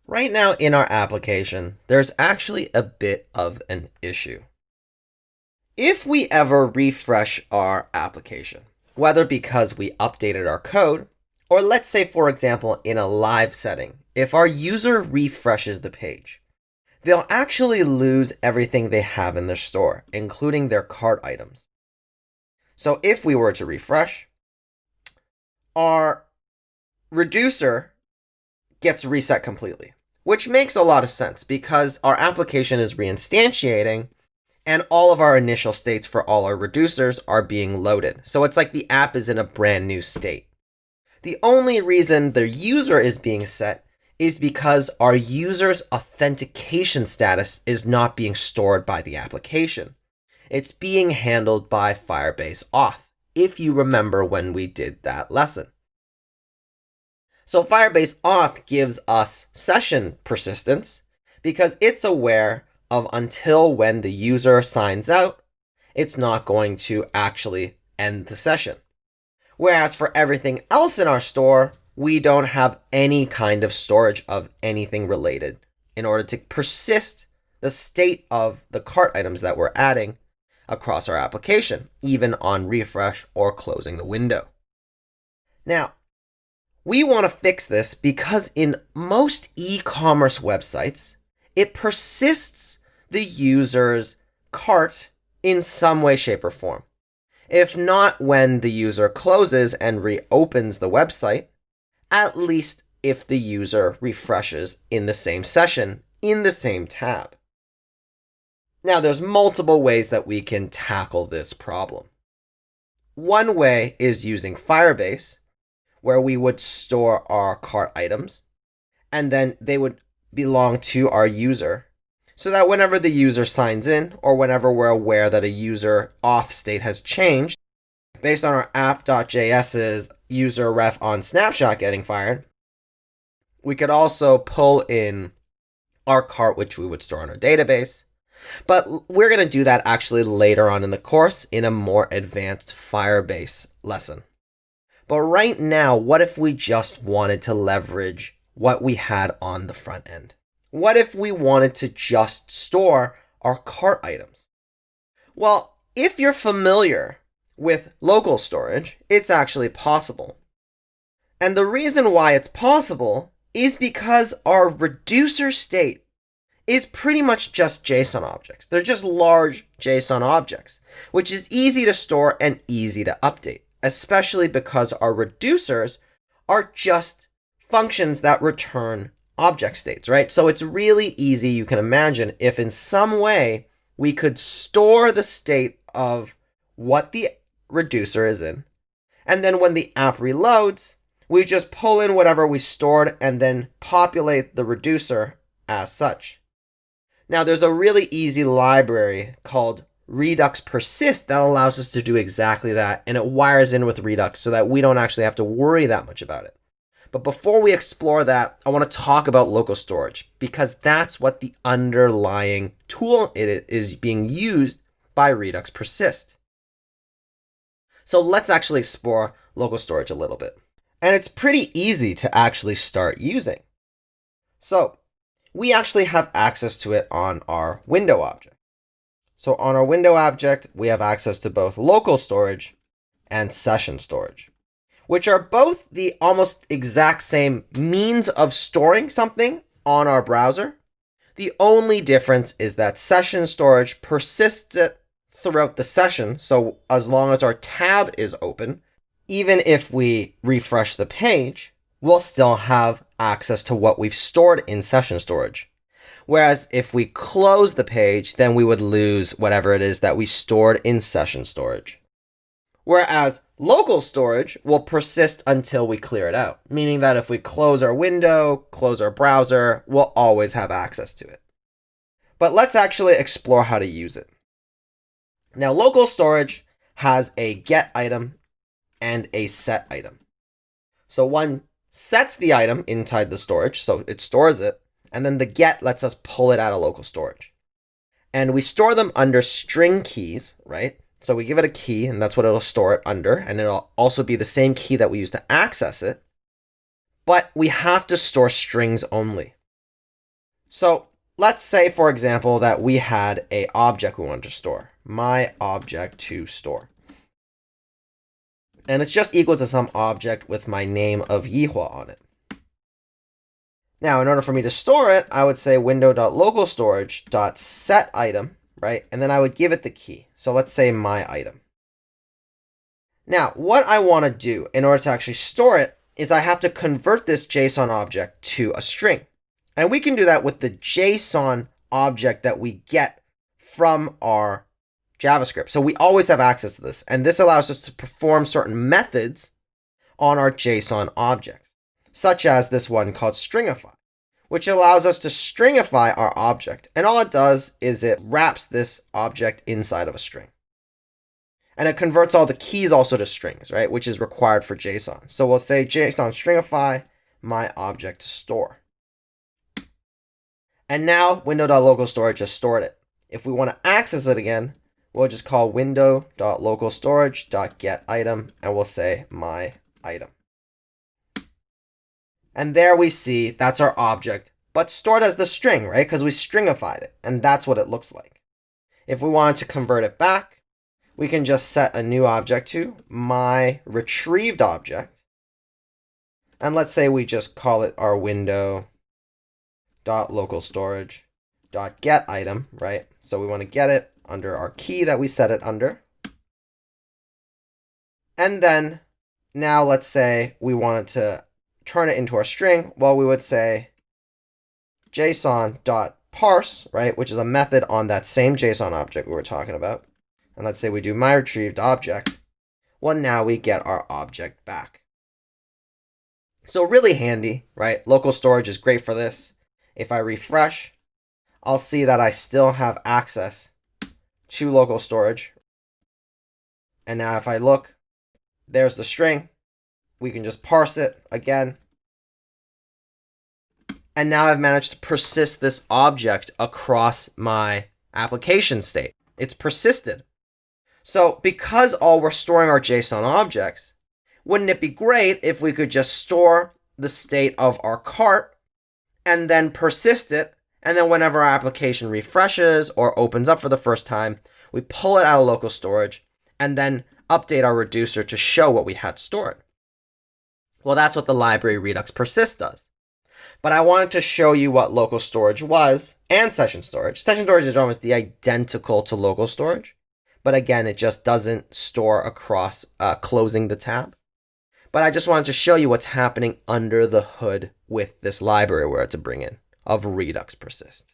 Right now in our application, there's actually a bit of an issue. If we ever refresh our application, whether because we updated our code, or let's say, for example, in a live setting, if our user refreshes the page, they'll actually lose everything they have in their store, including their cart items. So if we were to refresh, our reducer gets reset completely, which makes a lot of sense because our application is reinstantiating and all of our initial states for all our reducers are being loaded. So it's like the app is in a brand new state. The only reason the user is being set is because our user's authentication status is not being stored by the application. It's being handled by Firebase Auth, if you remember when we did that lesson. So Firebase Auth gives us session persistence because it's aware of until when the user signs out, it's not going to actually end the session. Whereas for everything else in our store, we don't have any kind of storage of anything related in order to persist the state of the cart items that we're adding across our application, even on refresh or closing the window. Now, we want to fix this because in most e-commerce websites, it persists the user's cart in some way, shape, or form. If not when the user closes and reopens the website, at least if the user refreshes in the same session, in the same tab. Now, there's multiple ways that we can tackle this problem. One way is using Firebase, where we would store our cart items, and then they would belong to our user, so that whenever the user signs in, or whenever we're aware that a user auth state has changed, based on our app.js's user ref on snapshot getting fired, we could also pull in our cart, which we would store in our database. But we're going to do that actually later on in the course in a more advanced Firebase lesson. But right now, what if we just wanted to leverage what we had on the front end? What if we wanted to just store our cart items? Well, if you're familiar with local storage, it's actually possible. And the reason why it's possible is because our reducer state is pretty much just JSON objects. They're just large JSON objects, which is easy to store and easy to update, especially because our reducers are just functions that return object states, right? So it's really easy, you can imagine, if in some way we could store the state of what the reducer is in, and then when the app reloads, we just pull in whatever we stored and then populate the reducer as such. Now, there's a really easy library called Redux Persist that allows us to do exactly that, and it wires in with Redux so that we don't actually have to worry that much about it. But before we explore that, I want to talk about local storage because that's what the underlying tool it is being used by Redux Persist. So let's actually explore local storage a little bit. And it's pretty easy to actually start using. So we actually have access to it on our window object. So on our window object, we have access to both local storage and session storage, which are both the almost exact same means of storing something on our browser. The only difference is that session storage persists it throughout the session. So as long as our tab is open, even if we refresh the page, we'll still have access to what we've stored in session storage. Whereas if we close the page, then we would lose whatever it is that we stored in session storage. Whereas local storage will persist until we clear it out, meaning that if we close our window, close our browser, we'll always have access to it. But let's actually explore how to use it. Now, local storage has a get item and a set item. So one sets the item inside the storage, so it stores it, and then the get lets us pull it out of local storage. And we store them under string keys, right? So we give it a key, and that's what it'll store it under, and it'll also be the same key that we use to access it. But we have to store strings only. So let's say, for example, that we had a object we wanted to store, my object to store. And it's just equal to some object with my name of Yihua on it. Now, in order for me to store it, I would say window.localstorage.setItem, right? And then I would give it the key. So let's say my item. Now, what I want to do in order to actually store it is I have to convert this JSON object to a string. And we can do that with the JSON object that we get from our JavaScript. So we always have access to this. And this allows us to perform certain methods on our JSON objects, such as this one called stringify, which allows us to stringify our object. And all it does is it wraps this object inside of a string. And it converts all the keys also to strings, right? Which is required for JSON. So we'll say JSON stringify my object to store. And now window.localstorage has stored it. If we want to access it again, we'll just call window.localstorage.getItem and we'll say my item. And there we see that's our object, but stored as the string, right? Because we stringified it, and that's what it looks like. If we wanted to convert it back, we can just set a new object to my retrieved object. And let's say we just call it our window.localstorage.getItem, right? So we want to get it under our key that we set it under. And then now let's say we wanted to turn it into our string. Well, we would say JSON.parse, right? Which is a method on that same JSON object we were talking about. And let's say we do my retrieved object. Well, now we get our object back. So really handy, right? Local storage is great for this. If I refresh, I'll see that I still have access to local storage. And now if I look, there's the string. We can just parse it again. And now I've managed to persist this object across my application state. It's persisted. So because all we're storing are JSON objects, wouldn't it be great if we could just store the state of our cart and then persist it, and then whenever our application refreshes or opens up for the first time, we pull it out of local storage and then update our reducer to show what we had stored? Well, that's what the library Redux persist does. But I wanted to show you what local storage was and session storage. Session storage is almost the identical to local storage. But again, it just doesn't store across closing the tab. But I just wanted to show you what's happening under the hood with this library we're to bring in of Redux persist.